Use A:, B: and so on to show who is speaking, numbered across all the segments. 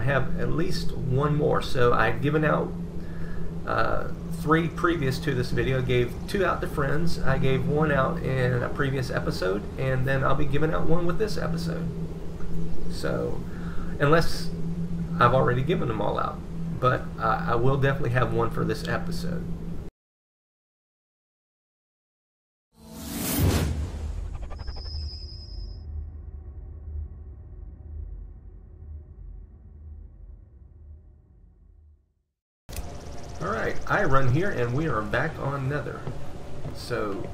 A: I have at least one more. So I've given out 3 previous to this video. I gave 2 out to friends. I gave 1 out in a previous episode, and then I'll be giving out 1 with this episode. So, unless I've already given them all out, but I will definitely have 1 for this episode. Alright, I run here and we are back on Nether. So,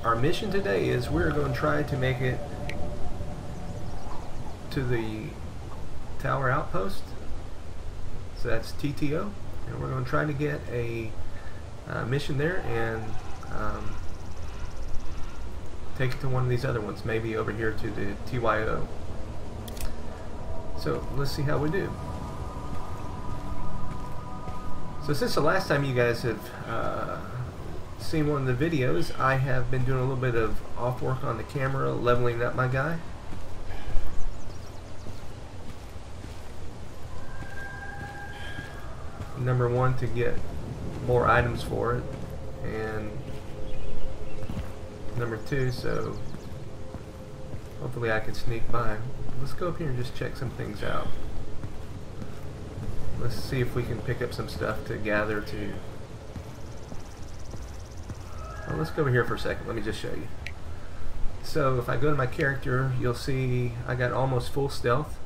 A: our mission today is we're going to try to make it to the Tower Outpost. So that's TTO. And we're going to try to get a mission there and take it to one of these other ones, maybe over here to the TYO. So, let's see how we do. So since the last time you guys have seen one of the videos, I have been doing a little bit of off work on the camera, leveling up my guy. Number 1, to get more items for it, and number 2, so hopefully I can sneak by. Let's go up here and just check some things out. Let's see if we can pick up some stuff to gather to... Well, let's go over here for a second. Let me just show you. So if I go to my character, you'll see I got almost full stealth.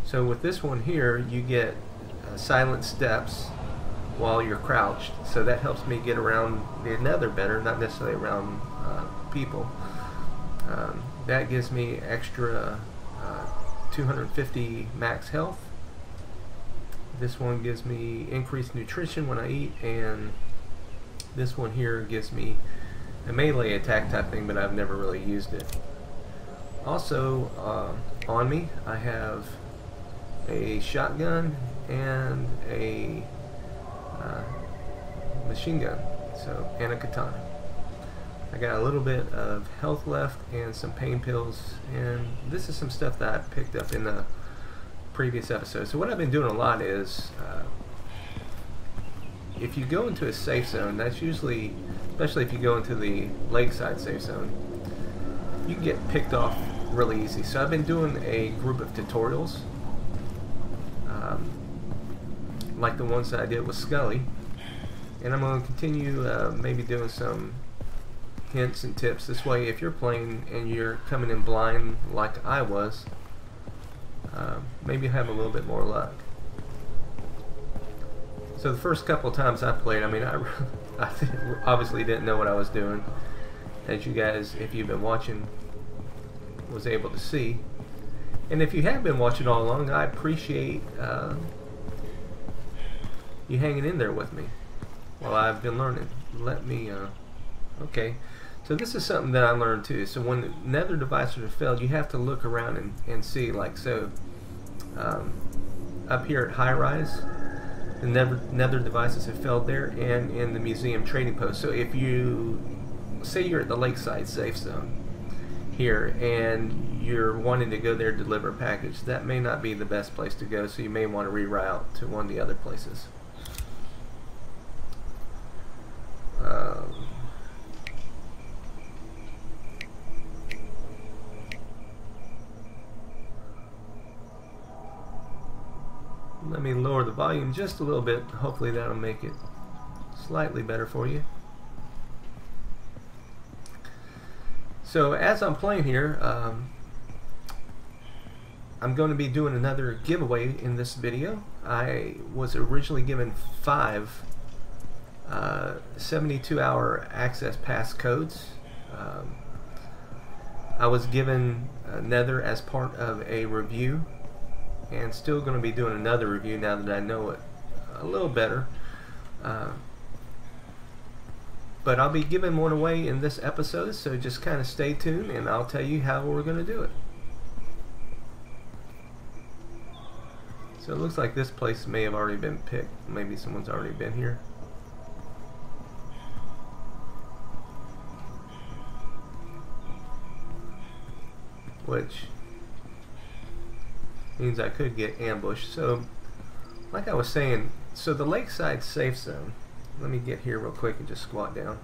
A: So with this one here, you get silent steps while you're crouched. So that helps me get around the Nether better, not necessarily around people. That gives me extra 250 max health. This one gives me increased nutrition when I eat, and this one here gives me a melee attack type thing, but I've never really used it. Also, on me I have a shotgun and a machine gun, and a katana. I got a little bit of health left and some pain pills, and this is some stuff that I picked up in the previous episode. So what I've been doing a lot is, if you go into a safe zone, that's usually, especially if you go into the lakeside safe zone, you can get picked off really easy. So I've been doing a group of tutorials, like the ones that I did with Scully, and I'm going to continue maybe doing some hints and tips. This way, if you're playing and you're coming in blind like I was, maybe you have a little bit more luck. So the first couple of times I played, I mean, I obviously didn't know what I was doing, as you guys, if you've been watching, was able to see. And if you have been watching all along, I appreciate you hanging in there with me while I've been learning. Let me, okay. So this is something that I learned too. So when the Nether devices have failed, you have to look around and see, like, so up here at High Rise, the Nether devices have failed there, and in the museum trading post. So if you say you're at the lakeside safe zone here and you're wanting to go there to deliver a package, that may not be the best place to go, so you may want to reroute to one of the other places. Let me lower the volume just a little bit. Hopefully that'll make it slightly better for you. So as I'm playing here, I'm going to be doing another giveaway in this video. I was originally given 5 72-hour access pass codes. I was given Nether as part of a review, and still going to be doing another review now that I know it a little better. But I'll be giving one away in this episode, so just kind of stay tuned and I'll tell you how we're going to do it. So it looks like this place may have already been picked. Maybe someone's already been here. Which means I could get ambushed. So, like I was saying, so the lakeside safe zone, let me get here real quick and just squat down.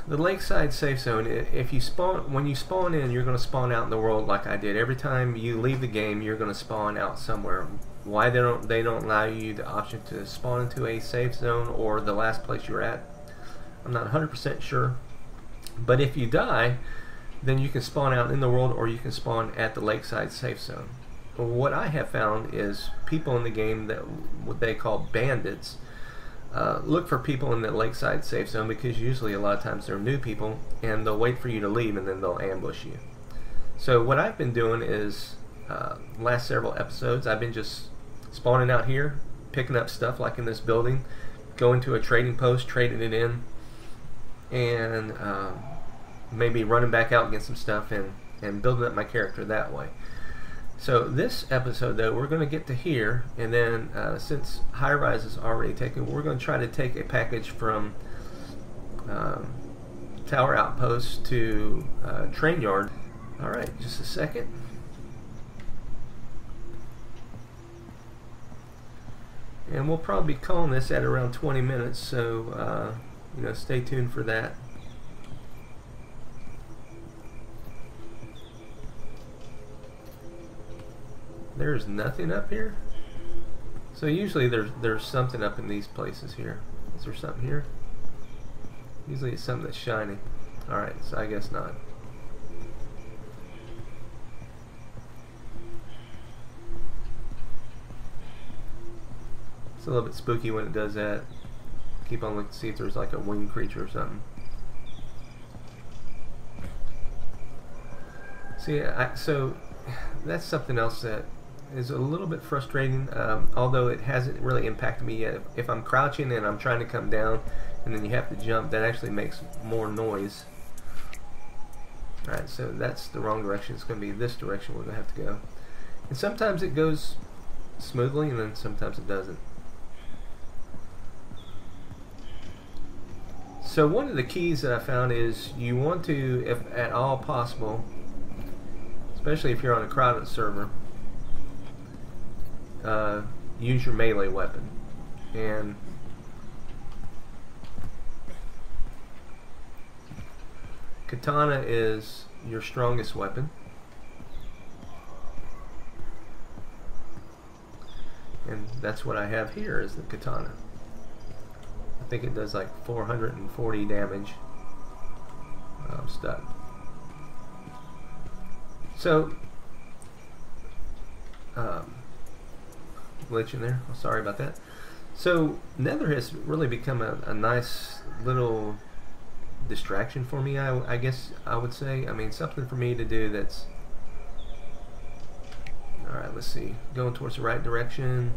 A: The lakeside safe zone, if you spawn, when you spawn in, you're going to spawn out in the world like I did. Every time you leave the game, you're going to spawn out somewhere. Why they don't allow you the option to spawn into a safe zone or the last place you're at, I'm not 100% sure. But if you die, then you can spawn out in the world or you can spawn at the lakeside safe zone. What I have found is people in the game that what they call bandits look for people in the lakeside safe zone, because usually a lot of times they're new people and they'll wait for you to leave and then they'll ambush you. So what I've been doing is last several episodes I've been just spawning out here, picking up stuff like in this building, going to a trading post, trading it in, and maybe running back out and get some stuff and building up my character that way. So this episode though, we're going to get to here, and then since High Rise is already taken, we're going to try to take a package from Tower Outpost to Train Yard. Alright, just a second. And we'll probably be calling this at around 20 minutes, so you know, stay tuned for that. There's nothing up here. So usually there's something up in these places here. Is there something here? Usually it's something that's shiny. Alright, so I guess not. It's a little bit spooky when it does that. Keep on looking to see if there's like a winged creature or something. See, so that's something else that is a little bit frustrating, although it hasn't really impacted me yet. If I'm crouching and I'm trying to come down and then you have to jump, that actually makes more noise. Alright, so that's the wrong direction. It's going to be this direction we're going to have to go. And sometimes it goes smoothly and then sometimes it doesn't. So one of the keys that I found is you want to, if at all possible, especially if you're on a crowded server, use your melee weapon. And katana is your strongest weapon. And that's what I have here, is the katana. I think it does like 440 damage. I'm stuck. So, glitch in there. Oh, sorry about that. So, Nether has really become a nice little distraction for me, I guess I would say. I mean, something for me to do that's... Alright, let's see. Going towards the right direction.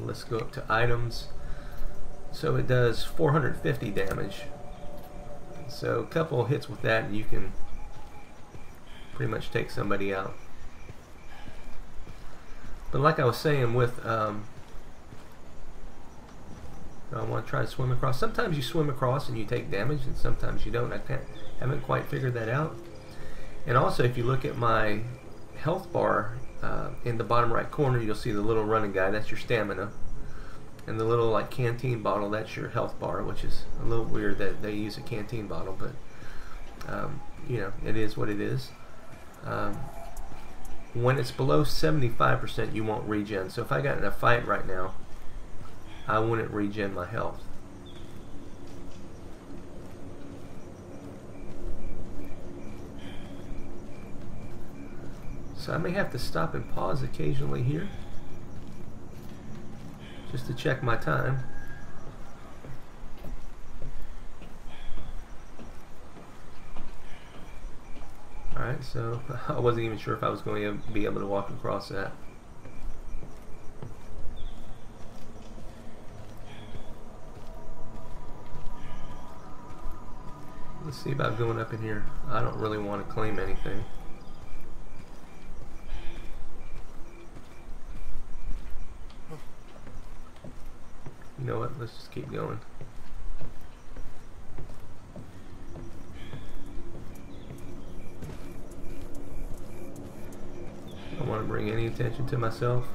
A: Let's go up to items. So it does 450 damage. So a couple hits with that and you can pretty much take somebody out. But like I was saying with I want to try to swim across. Sometimes you swim across and you take damage, and sometimes you don't. Haven't quite figured that out. And also, if you look at my health bar in the bottom right corner, you'll see the little running guy. That's your stamina. And the little like canteen bottle, that's your health bar, which is a little weird that they use a canteen bottle, but you know, it is what it is. When it's below 75%, you won't regen. So if I got in a fight right now, I wouldn't regen my health. So I may have to stop and pause occasionally here, just to check my time. Alright, so I wasn't even sure if I was going to be able to walk across that. Let's see about going up in here. I don't really want to claim anything. You know what? Let's just keep going. want to bring any attention to myself.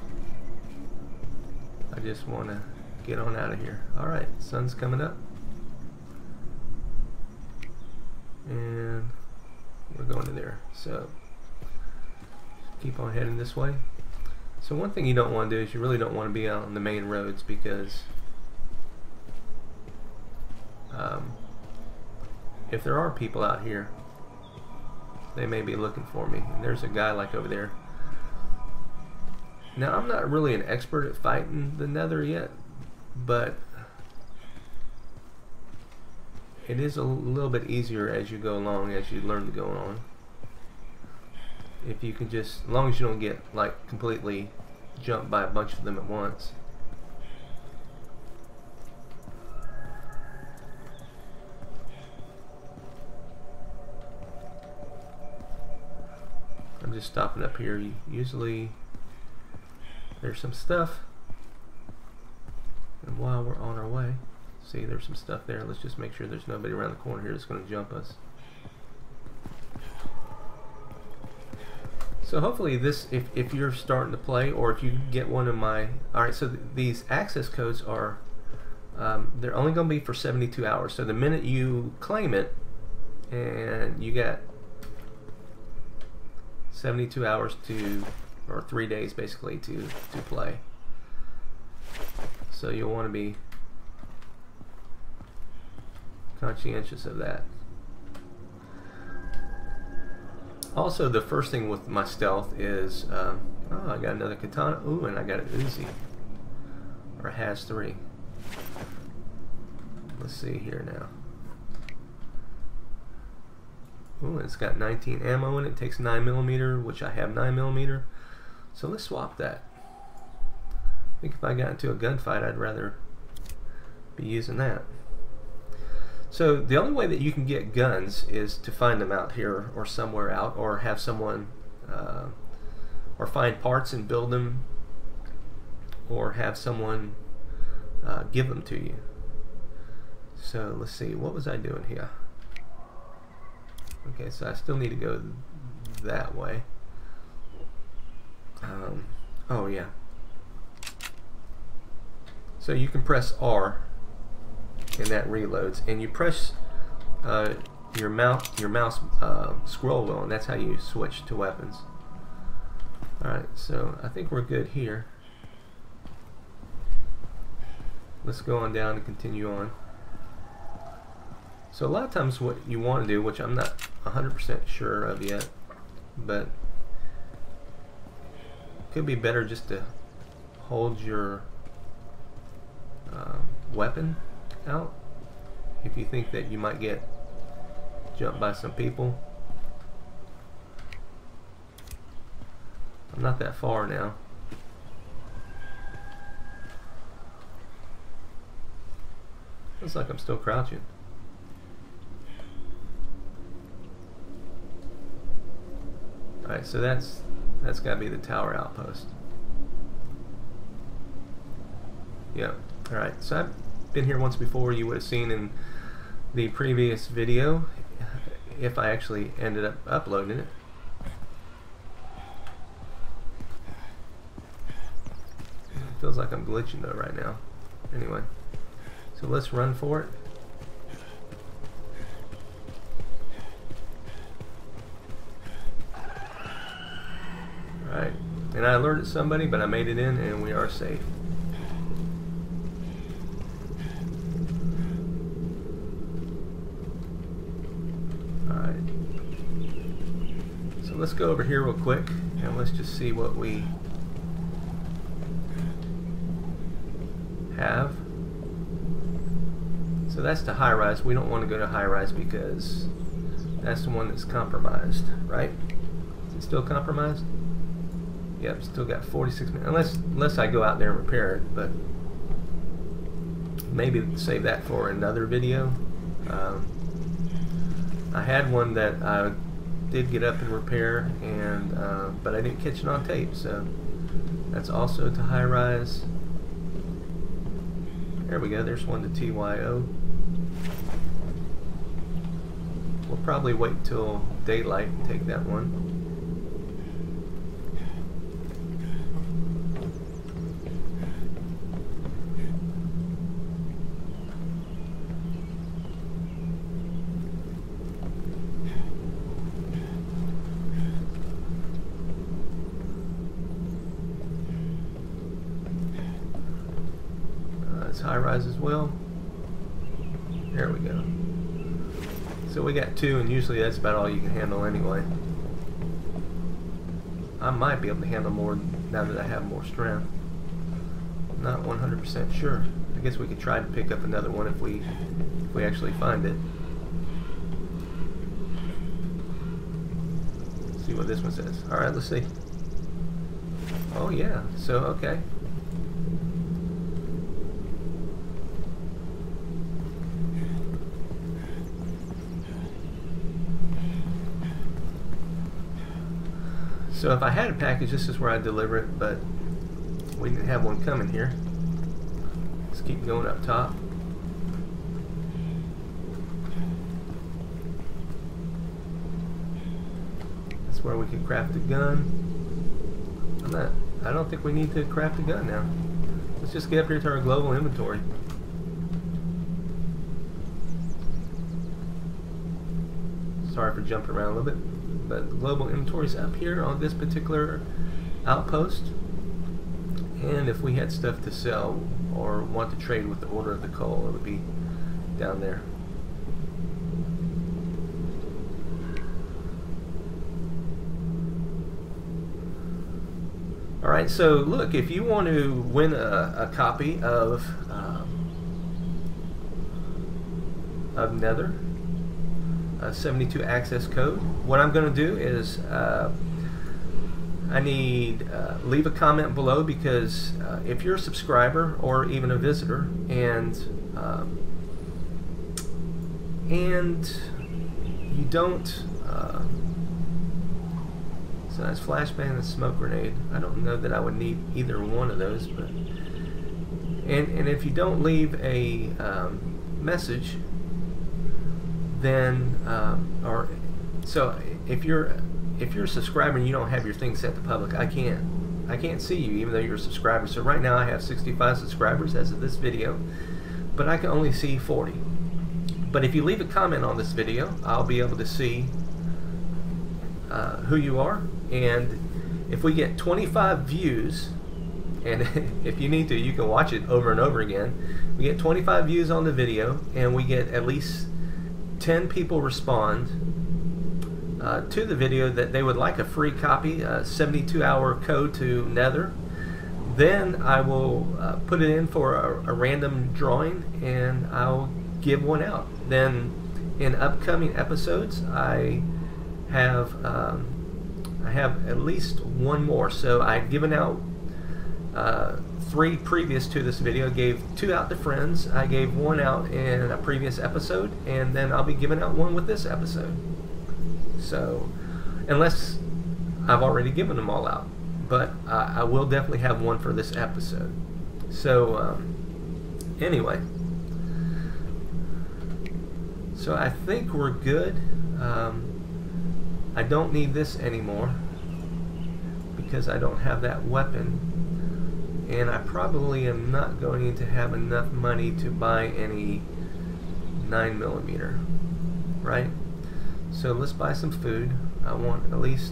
A: I just want to get on out of here. Alright, sun's coming up. And we're going to there. So keep on heading this way. So one thing you don't want to do is you really don't want to be out on the main roads, because if there are people out here, they may be looking for me. And there's a guy like over there. Now, I'm not really an expert at fighting the Nether yet, but it is a little bit easier as you go along, as you learn to go on. If you can just, as long as you don't get like completely jumped by a bunch of them at once. I'm just stopping up here. Usually there's some stuff, and while we're on our way, see, there's some stuff there. Let's just make sure there's nobody around the corner here that's going to jump us. So hopefully this, if you're starting to play, or if you get one of my, alright, so these access codes are, they're only going to be for 72 hours. So the minute you claim it, and you get 72 hours to, or 3 days basically to play. So you'll want to be conscientious of that. Also, the first thing with my stealth is, oh, I got another katana. Ooh, and I got an Uzi, or a has 3. Let's see here now. Ooh, it's got 19 ammo in it. It takes 9mm, which I have 9mm. So let's swap that. I think if I got into a gunfight, I'd rather be using that. So the only way that you can get guns is to find them out here or somewhere out, or have someone, or find parts and build them, or have someone give them to you. So let's see, what was I doing here? Okay, so I still need to go that way. Oh yeah. So you can press R, and that reloads, and you press your mouse scroll wheel, and that's how you switch to weapons. Alright, so I think we're good here. Let's go on down and continue on. So a lot of times what you want to do, which I'm not 100% sure of yet, but it could be better just to hold your weapon out if you think that you might get jumped by some people. I'm not that far now. Looks like I'm still crouching. Alright, so that's got to be the Tower Outpost. Yep. Alright, so I've been here once before. You would have seen in the previous video, if I actually ended up uploading it. It feels like I'm glitching though right now. Anyway, so let's run for it. Alright, and I alerted somebody, but I made it in and we are safe. Alright, so let's go over here real quick and let's just see what we have. So that's the high rise. We don't want to go to high rise because that's the one that's compromised, right? Is it still compromised? Yep, still got 46 minutes. Unless I go out there and repair it, but maybe save that for another video. I had one that I did get up and repair, and but I didn't catch it on tape, so that's also to high rise. There we go, there's one to TYO. We'll probably wait till daylight and take that one. high rise as well. There we go. So we got 2, and usually that's about all you can handle anyway. I might be able to handle more now that I have more strength. Not 100% sure. I guess we could try to pick up another one if we actually find it. Let's see what this one says. Alright, let's see. Oh yeah, so okay. So if I had a package, this is where I'd deliver it, but we didn't have one coming here. Let's keep going up top. That's where we can craft a gun. I don't think we need to craft a gun now. Let's just get up here to our global inventory. Sorry for jumping around a little bit, but the global inventory is up here on this particular outpost. And if we had stuff to sell or want to trade with the order of the coal, it would be down there. Alright, so look, if you want to win a copy of Nether, a 72 access code, what I'm going to do is I need leave a comment below, because if you're a subscriber or even a visitor and you don't so that's flashbang and smoke grenade. I don't know that I would need either one of those, but and if you don't leave a message, then or so if you're a subscriber and you don't have your thing set to public, I can't see you even though you're a subscriber. So right now I have 65 subscribers as of this video, but I can only see 40. But if you leave a comment on this video, I'll be able to see who you are. And if we get 25 views, and if you need to, you can watch it over and over again. We get 25 views on the video, and we get at least 10 people respond to the video that they would like a free copy, a 72-hour code to Nether. Then I will put it in for a random drawing, and I'll give one out. Then in upcoming episodes, I have at least one more. So I've given out 3 previous to this video. Gave 2 out to friends. I gave 1 out in a previous episode, and then I'll be giving out 1 with this episode. So unless I've already given them all out, but I will definitely have 1 for this episode. So anyway, so I think we're good. I don't need this anymore because I don't have that weapon, and I probably am not going to have enough money to buy any 9mm, right? So let's buy some food. I want at least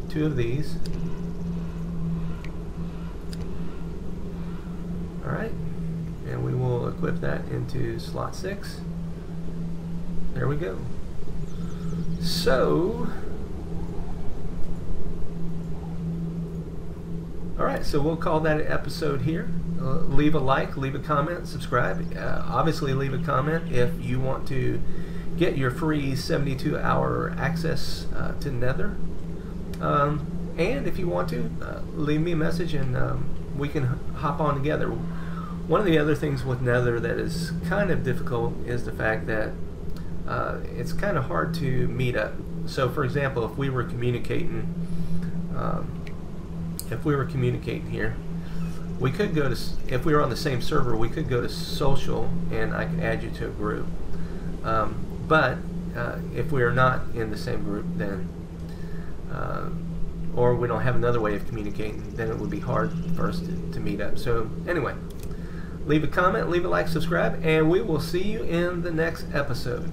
A: 2 of these. Alright, and we will equip that into slot 6. There we go. So, alright, so we'll call that an episode here. Leave a like, leave a comment, subscribe. Obviously leave a comment if you want to get your free 72-hour access to Nether. And if you want to, leave me a message and we can hop on together. One of the other things with Nether that is kind of difficult is the fact that it's kind of hard to meet up. So for example, if we were communicating here, we could go to, if we were on the same server, we could go to social and I can add you to a group. But if we are not in the same group, then or we don't have another way of communicating, then it would be hard for us to meet up. So anyway, leave a comment, leave a like, subscribe, and we will see you in the next episode.